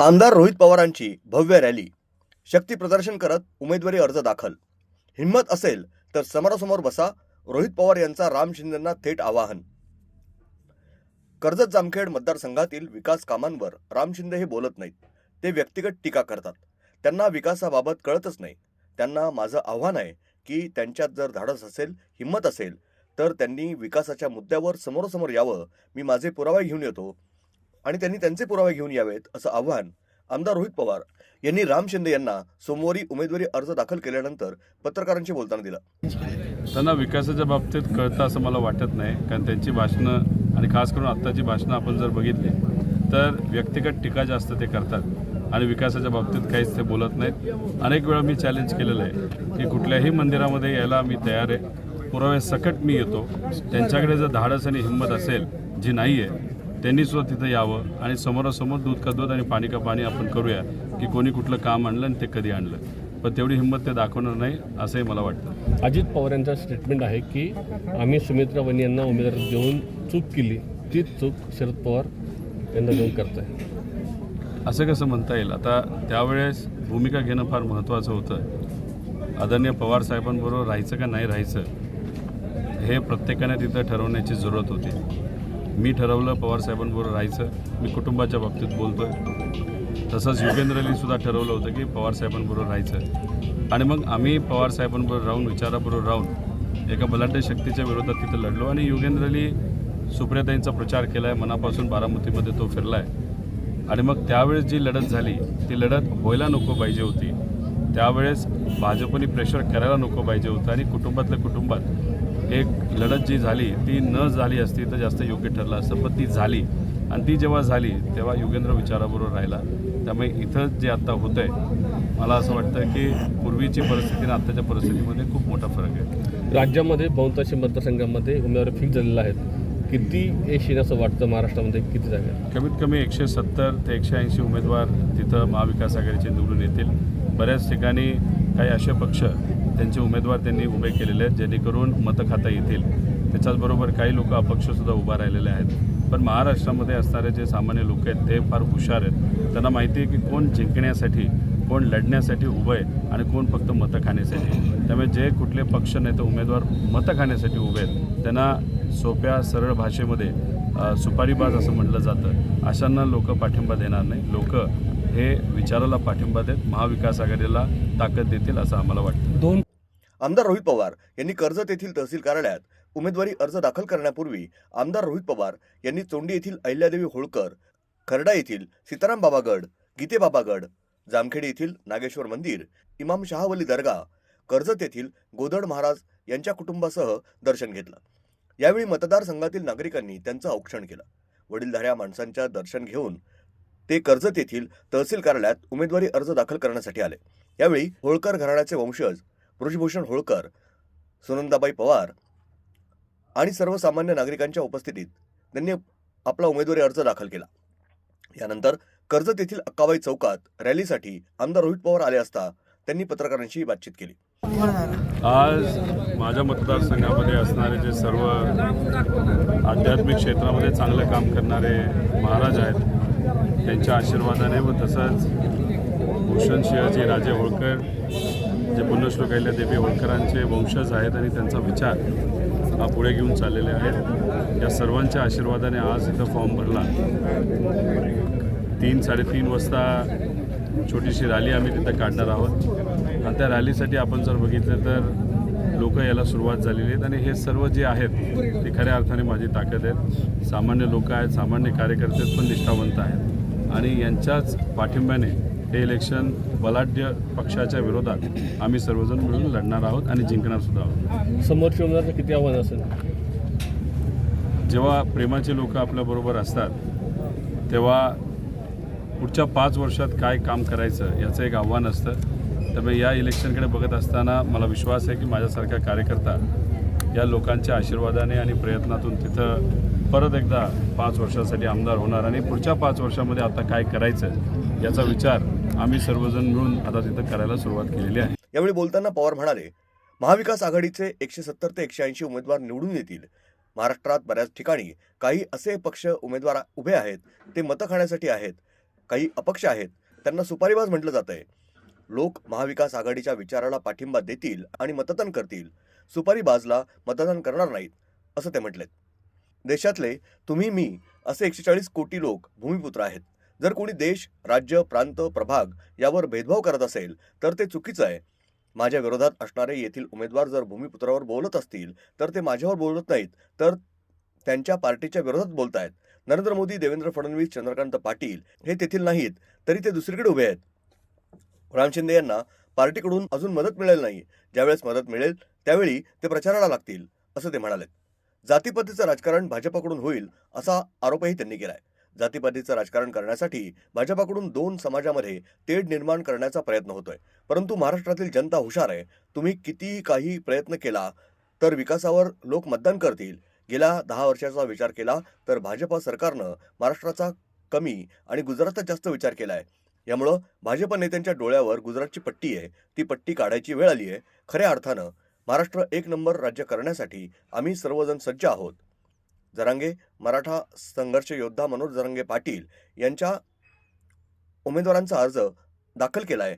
आमदार रोहित पवारांची भव्य रॅली, शक्ती प्रदर्शन करत उमेदवारी अर्ज दाखल. हिंमत असेल तर समोरासमोर बसा, रोहित पवार यांचा राम शिंदेंना थेट आवाहन. कर्जत जामखेड मतदारसंघातील विकास कामांवर राम शिंदे हे बोलत नाहीत. ते व्यक्तिगत टीका करतात. त्यांना विकासाबाबत कळतच नाही. त्यांना माझं आव्हान आहे की त्यांच्यात जर धाडस असेल, हिंमत असेल तर त्यांनी विकासाच्या मुद्द्यावर समोरासमोर यावं. मी माझे पुरावे घेऊन येतो आणि त्यांनी त्यांचे पुरावे घेऊन यावेत, असं आव्हान आमदार रोहित पवार यांनी राम शिंदे यांना सोमवारी उमेदवारी अर्ज दाखल केल्यानंतर पत्रकारांशी बोलताना दिलं. त्यांना विकासाच्या बाबतीत कळतं असं मला वाटत नाही, कारण त्यांची भाषणं आणि खास करून आत्ताची भाषणं आपण जर बघितली तर व्यक्तिगत टीका जास्त ते करतात आणि विकासाच्या बाबतीत काहीच ते बोलत नाहीत. अनेक वेळा मी चॅलेंज केलेलं आहे की कुठल्याही मंदिरामध्ये यायला मी तयार आहे, पुरावे सकट मी येतो. त्यांच्याकडे जर धाडस आणि हिंमत असेल जी नाही आहे, त्यांनी सुद्धा तिथं यावं आणि समोरासमोर दूध का दूध आणि पाणी का पाणी आपण करूया की कोणी कुठलं काम आणलं आणि ते कधी आणलं. पण तेवढी हिंमत ते दाखवणार नाही असंही मला वाटतं. अजित पवार यांचा स्टेटमेंट आहे की आम्ही सुमित्रा वनी यांना उमेदवारी देऊन चूक केली, तीच चूक शरद पवार यांना देऊन करत आहे. असं कसं म्हणता येईल? आता त्यावेळेस भूमिका घेणं फार महत्त्वाचं होतं. आदरणीय पवार साहेबांबरोबर राहायचं का नाही राहायचं हे प्रत्येकाने तिथं ठरवण्याची जरूरत होती. मी ठरवलं पवार साहेबांबरोबर राहायचं. मी कुटुंबाच्या बाबतीत बोलतो आहे. तसंच युगेंद्रनी सुद्धा ठरवलं होतं की पवार साहेबांबरोबर राहायचं आणि मग आम्ही पवार साहेबांबरोबर राहून, विचाराबरोबर राहून एका बलाढ्य शक्तीच्या विरोधात तिथं लढलो आणि युगेंद्रनी सुप्रियाताईंचा प्रचार केला आहे. मनापासून बारामतीमध्ये तो फिरला आहे आणि मग त्यावेळेस जी लढत झाली ती लढत व्हायला नको पाहिजे होती. त्यावेळेस भाजपने प्रेशर करायला नको पाहिजे होतं आणि कुटुंबातल्या कुटुंबात एक लढत जी झाली ती न झाली असती तर जास्त योग्य ठरलं असतं. पण ती झाली आणि ती जेव्हा झाली तेव्हा युगेंद्र विचाराबरोबर राहिला. त्यामुळे इथं जे आत्ता होतं आहे, मला असं वाटतं की पूर्वीची परिस्थिती आणि आत्ताच्या परिस्थितीमध्ये खूप मोठा फरक आहे. राज्यामध्ये बहुतांश मतदारसंघांमध्ये उमेदवारी फिक्स झालेल्या आहेत. किती येशील असं वाटतं महाराष्ट्रामध्ये? किती जागा? कमीत कमी 170 ते 180 उमेदवार तिथं महाविकास आघाडीचे निवडून येतील. बऱ्याच ठिकाणी काही असे पक्ष त्यांचे उमेदवार त्यांनी उभे केलेले आहेत जेणेकरून मतं खाता येतील. त्याच्याचबरोबर काही लोक अपक्षसुद्धा उभा राहिलेले आहेत. पण महाराष्ट्रामध्ये असणारे जे सामान्य लोक आहेत ते फार हुशार आहेत. त्यांना माहिती आहे की कोण जिंकण्यासाठी, कोण लढण्यासाठी उभं आहे आणि कोण फक्त मतं खाण्यासाठी. त्यामुळे जे कुठले पक्ष नाही तर उमेदवार मतं खाण्यासाठी उभे आहेत त्यांना सोप्या सरळ भाषेमध्ये सुपारीबाज असं म्हटलं जातं. अशांना लोक पाठिंबा देणार नाही. लोक हे विचाराला पाठिंबा देत महाविकास आघाडीला ताकद देतील असं आम्हाला वाटतं. आमदार रोहित पवार यांनी कर्जत येथील तहसील कार्यालयात उमेदवारी अर्ज दाखल करण्यापूर्वी आमदार रोहित पवार यांनी चोंडी येथील अहिल्यादेवी होळकर, खर्डा येथील सीताराम बाबागड, गीते बाबागड, जामखेड येथील नागेश्वर मंदिर, इमाम शहावली दर्गा, कर्जत येथील गोदड महाराज यांच्या कुटुंबासह दर्शन घेतलं. यावेळी मतदारसंघातील नागरिकांनी त्यांचं औक्षण केलं. वडीलधाऱ्या माणसांच्या दर्शन घेऊन ते कर्जत येथील तहसील कार्यालयात उमेदवारी अर्ज दाखल करण्यासाठी आले. यावेळी होळकर घराण्याचे वंशज बृजभूषण होळकर, सुनंदाबाई पवार आणि सर्वसामान्य नागरिकांच्या उपस्थितीत त्यांनी आपला उमेदवारी अर्ज दाखल केला. यानंतर कर्जत येथील अक्काबाई चौकात रॅलीसाठी आमदार रोहित पवार आले असता त्यांनी पत्रकारांशी बातचीत केली. आज माझ्या मतदारसंघामध्ये असणारे जे सर्व आध्यात्मिक क्षेत्रामध्ये चांगलं काम करणारे महाराज आहेत त्यांच्या आशीर्वादाने व तसंच भूषण सिंहजी राजे होळकर जे पुण्यश्लोक अहिल्यादेवी होळकरांचे वंशज आहेत आणि त्यांचा विचार हा पुढे घेऊन चाललेले आहेत. या सर्वांच्या आशीर्वादाने आज इथं फॉर्म भरला. 3-3:30 वाजता छोटीशी रॅली आम्ही तिथं काढणार आहोत आणि त्या रॅलीसाठी आपण जर बघितलं तर लोक यायला सुरुवात झालेली आहेत आणि हे सर्व जे आहेत ते खऱ्या अर्थाने माझी ताकद आहेत. सामान्य लोक आहेत, सामान्य कार्यकर्ते आहेत, पण निष्ठावंत आहेत आणि यांच्याच पाठिंब्याने हे इलेक्शन बलाढ्य पक्षाच्या विरोधात आम्ही सर्वजण मिळून लढणार आहोत आणि जिंकणार सुद्धा आहोत. समोरच्या उमेदवाराचं किती आव्हान असेल? जेव्हा प्रेमाचे लोक आपल्याबरोबर असतात तेव्हा पुढच्या 5 वर्षात काय काम करायचं याचं एक आव्हान असतं. त्यामुळे या इलेक्शनकडे बघत असताना मला विश्वास आहे की माझ्यासारखा कार्यकर्ता या लोकांच्या आशीर्वादाने आणि प्रयत्नातून तिथं परत एकदा 5 वर्षासाठी आमदार होणार आणि पुढच्या 5 वर्षामध्ये आता काय करायचं याचा विचार आम्ही सर्वजण मिळून आता तिथं करायला सुरुवात केलेली आहे. यावेळी बोलताना पवार म्हणाले, महाविकास आघाडीचे 170 ते 180 उमेदवार निवडून येतील. महाराष्ट्रात बऱ्याच ठिकाणी काही असे पक्ष उमेदवार उभे आहेत ते मतं खाण्यासाठी आहेत. काही अपक्ष आहेत त्यांना सुपारीबाज म्हटलं जातंय. लोक महाविकास आघाडीच्या विचाराला पाठिंबा देतील आणि मतदान करतील, सुपारीबाजला मतदान करणार नाहीत असं ते म्हटलेत. देशातले तुम्ही मी असे 140 कोटी लोक भूमिपुत्र आहेत. जर कोणी देश, राज्य, प्रांत, प्रभाग यावर भेदभाव करत असेल तर ते चुकीचं आहे. माझ्या विरोधात असणारे येथील उमेदवार जर भूमिपुत्रावर बोलत असतील तर ते माझ्यावर बोलत नाहीत, तर त्यांच्या पार्टीच्या विरोधात बोलतायत. नरेंद्र मोदी, देवेंद्र फडणवीस, चंद्रकांत पाटील हे तेथील नाहीत, तरी ते दुसरीकडे उभे आहेत. राम शिंदे यांना पार्टीकडून अजून मदत मिळेल नाही. ज्यावेळेस मदत मिळेल त्यावेळी ते प्रचाराला लागतील असं ते म्हणाले. जातीपातीचं राजकारण भाजपकडून होईल असा आरोपही त्यांनी केलाय. जातीपातीचं राजकारण करण्यासाठी भाजपकडून 2 समाजामध्ये तेढ निर्माण करण्याचा प्रयत्न होतोय. परंतु महाराष्ट्रातील जनता हुशार आहे. तुम्ही कितीही काही प्रयत्न केला तर विकासावर लोक मतदान करतील. गेल्या 10 वर्षाचा विचार केला तर भाजप सरकारनं महाराष्ट्राचा कमी आणि गुजरातचा जास्त विचार केलाय. यामुळं भाजप नेत्यांच्या डोळ्यावर गुजरातची पट्टी आहे. ती पट्टी काढायची वेळ आली आहे. खऱ्या अर्थानं महाराष्ट्र 1 नंबर राज्य करण्यासाठी आम्ही सर्वजण सज्ज आहोत. जरांगे, मराठा संघर्ष योद्धा मनोज जरांगे पाटील यांच्या उमेदवारांचा अर्ज दाखल केलाय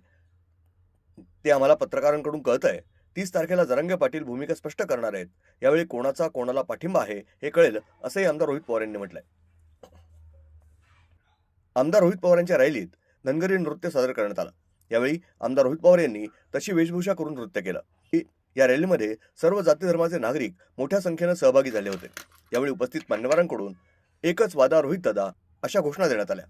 ते आम्हाला पत्रकारांकडून कळतंय. 30 तारखेला जरांगे पाटील भूमिका स्पष्ट करणार आहेत. यावेळी कोणाचा कोणाला पाठिंबा आहे हे कळेल असंही आमदार रोहित पवार यांनी म्हटलंय. आमदार रोहित पवार यांच्या रॅलीत धनगरी नृत्य सादर करण्यात आलं. यावेळी आमदार रोहित पवार यांनी तशी वेशभूषा करून नृत्य केलं. या रॅलीमध्ये सर्व जाती धर्माचे नागरिक मोठ्या संख्येनं सहभागी झाले होते. यावेळी उपस्थित मान्यवरांकडून एकच वादा रोहित दादा अशा घोषणा देण्यात आल्या.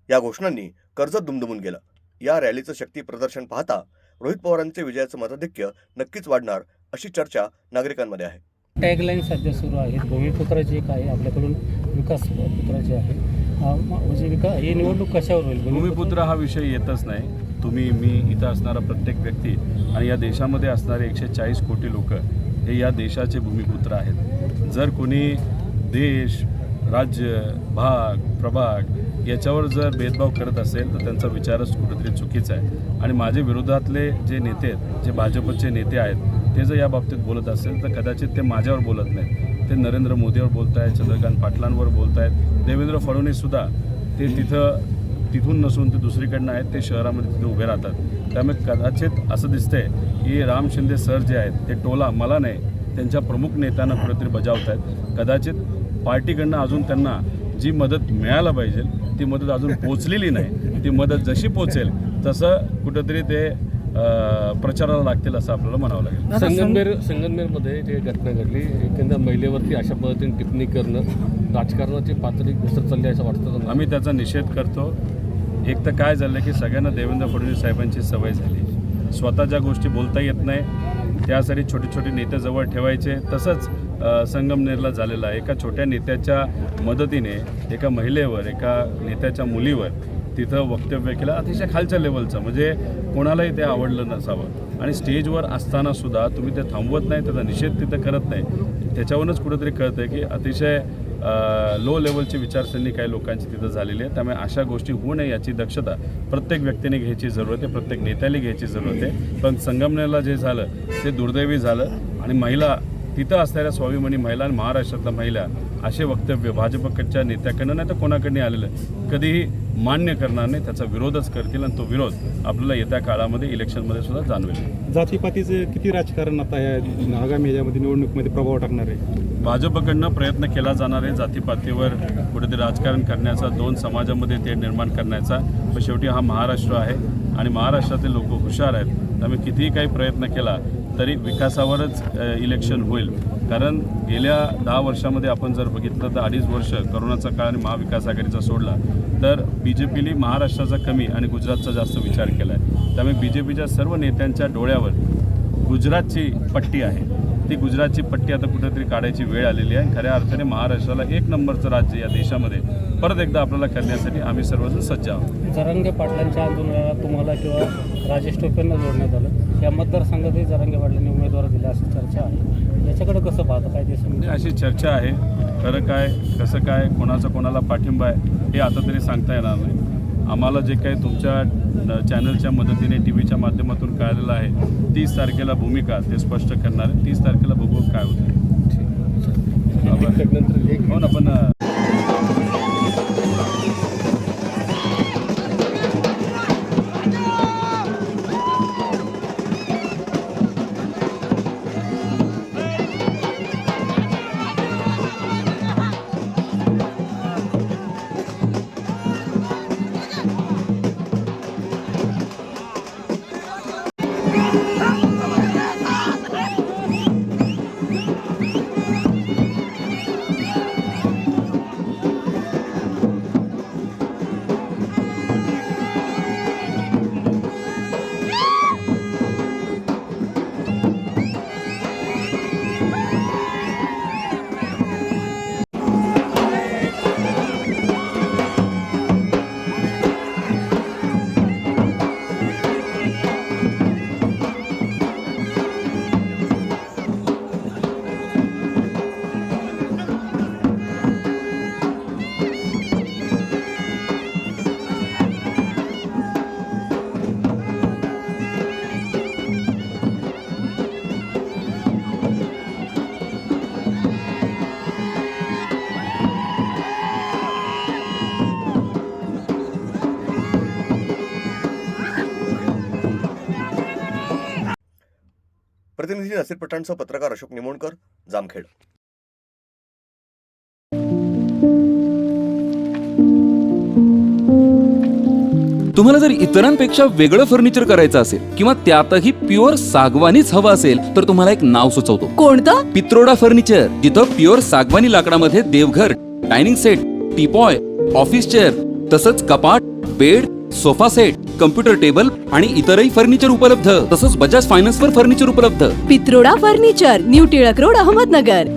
या घोषणांनी कर्जत दुमदुमून गेलं. या रॅलीचं शक्ती प्रदर्शन पाहता रोहित पवारांचे विजयाचं मताधिक्य नक्कीच वाढणार अशी चर्चा नागरिकांमध्ये आहे. टॅगलाईन सध्या सुरू आहे. भूमिपुत्राची एक आहे आपल्याकडून, विकास पुत्राची आहे. म्हणजे ही निवडणूक कशावर होईल? भूमिपुत्र हा विषय येतच नाही. तुम्ही, मी, इथं असणारा प्रत्येक व्यक्ती आणि या देशामध्ये असणारे 140 कोटी लोक हे या देशाचे भूमिपुत्र आहेत. जर कोणी देश, राज्य, भाग, प्रभाग याच्यावर जर भेदभाव करत असेल तर त्यांचा विचारच कुठेतरी चुकीचा आहे. आणि माझे विरोधातले जे नेते आहेत, जे भाजपचे नेते आहेत, ते जर या बाबतीत बोलत असेल तर कदाचित ते माझ्यावर बोलत नाहीत. ते नरेंद्र मोदीवर बोलत आहेत, चंद्रकांत पाटलांवर बोलत आहेत. देवेंद्र फडणवीससुद्धा ते तिथून नसून ते दुसरीकडनं आहेत. ते शहरामध्ये तिथे उभे राहतात. त्यामुळे कदाचित असं दिसतंय की राम शिंदे सर जे आहेत ते टोला मला नाही, त्यांच्या प्रमुख नेत्यांना कुठेतरी बजावत आहेत. कदाचित पार्टीकडनं अजून त्यांना जी मदत मिळायला पाहिजे ती मदत अजून पोचलेली नाही. ती मदत जशी पोचेल तसं कुठंतरी ते प्रचाराला लागतील असं आपल्याला म्हणावं लागेल. संगमनेरमध्ये जे घटना घडली, एखाद्या महिलेवरती अशा पद्धतीने टिप्पणी करणं राजकारणाची पातळी घसरत चालली असं वाटतं. आम्ही त्याचा निषेध करतो. एक तर काय झालं की सगळ्यांना देवेंद्र फडणवीस साहेबांची सवय झाली. स्वतः ज्या गोष्टी बोलता येत नाही त्यासाठी छोटे छोटे नेते जवळ ठेवायचे. तसंच संगमनेरला झालेलं आहे. एका छोट्या नेत्याच्या मदतीने एका महिलेवर, एका नेत्याच्या मुलीवर तिथं वक्तव्य केलं अतिशय खालच्या लेवलचं, म्हणजे कोणालाही ते आवडलं नसावं. आणि स्टेजवर असतानासुद्धा तुम्ही ते थांबवत नाही, त्याचा निषेध तिथं करत नाही. त्याच्यावरूनच कुठेतरी कळतं की अतिशय लो लेवलची विचारसरणी काही लोकांची तिथं झालेली आहे. त्यामुळे अशा गोष्टी होऊ नये याची दक्षता प्रत्येक व्यक्तीने घ्यायची जरूरत आहे, प्रत्येक नेत्याला घ्यायची जरूरत आहे. पण संगमनेरला जे झालं ते दुर्दैवी झालं. आणि महिला, तिथं असणाऱ्या स्वाभिमानी महिला आणि महाराष्ट्रातल्या महिला असे वक्तव्य भाजपकडच्या नेत्याकडनं नाही तर कोणाकडनं आलेलं कधीही मान्य करणार नाही. त्याचा विरोधच करतील आणि तो विरोध आपल्याला येत्या काळामध्ये इलेक्शनमध्ये सुद्धा जाणवेल. जातीपातीचं किती राजकारण आता या आगामी याच्यामध्ये निवडणुकीमध्ये प्रभाव टाकणार आहे? भाजपकडनं प्रयत्न केला जाणार आहे जातीपातीवर कुठेतरी राजकारण करण्याचा, 2 समाजामध्ये ते निर्माण करण्याचा. पण शेवटी हा महाराष्ट्र आहे आणि महाराष्ट्रातील लोक हुशार आहेत. त्यामुळे कितीही काही प्रयत्न केला तरी विकासावरच इलेक्शन होईल. कारण गेल्या 10 वर्षामध्ये आपण जर बघितलं तर 2.5 वर्ष करोनाचा काळ आणि महाविकास आघाडीचा सोडला तर BJPने महाराष्ट्राचा कमी आणि गुजरातचा जास्त विचार केला आहे. त्यामुळे BJPच्या सर्व नेत्यांच्या डोळ्यावर गुजरातची पट्टी आहे. ती गुजरातची पट्टी आता कुठेतरी काढायची वेळ आलेली आहे. खऱ्या अर्थाने महाराष्ट्राला 1 नंबरचं राज्य या देशामध्ये परत एकदा आपल्याला करण्यासाठी आम्ही सर्वजण सज्ज आहोत. जरांगे पाटलांच्या आंदोलनाला तुम्हाला किंवा राजेश टोपेंना जोडण्यात आलं. या मतदारसंघातही जरांगे पाटलांनी उमेदवार दिला अशी चर्चा आहे. याच्याकडे कसं पाहतं काय ते? अशी चर्चा आहे. खरं काय, कसं काय, कोणाचा कोणाला पाठिंबा आहे हे आता तरी सांगता येणार नाही. आम्हाला जे काही तुमच्या चॅनलच्या मदतीने TV च्या माध्यमातून कळलेलं आहे 30 तारखेला भूमिका ते स्पष्ट करणार आहे. 30 तारखेला बघू काय होतं. हो ना. पण प्रतिनिधी नसीर पठाणसह पत्रकार अशोक निमोणकर, जामखेड. तुम्हाला जर इतरांपेक्षा वेगळं फर्निचर करायचं असेल किंवा त्यातही प्युअर सागवानीच हवं असेल तर तुम्हाला एक नाव सुचवतो. कोणतं? पित्रोडा फर्निचर, जिथं प्युअर सागवानी लाकडामध्ये देवघर, dining set, teapoy, office chair तसंच कपाट, bed, sofa set, computer table आणि इतरही फर्निचर उपलब्ध. तसंच बजाज फायनान्सवर फर्निचर उपलब्ध. Pitroda furniture, new Tilak road, Ahmednagar.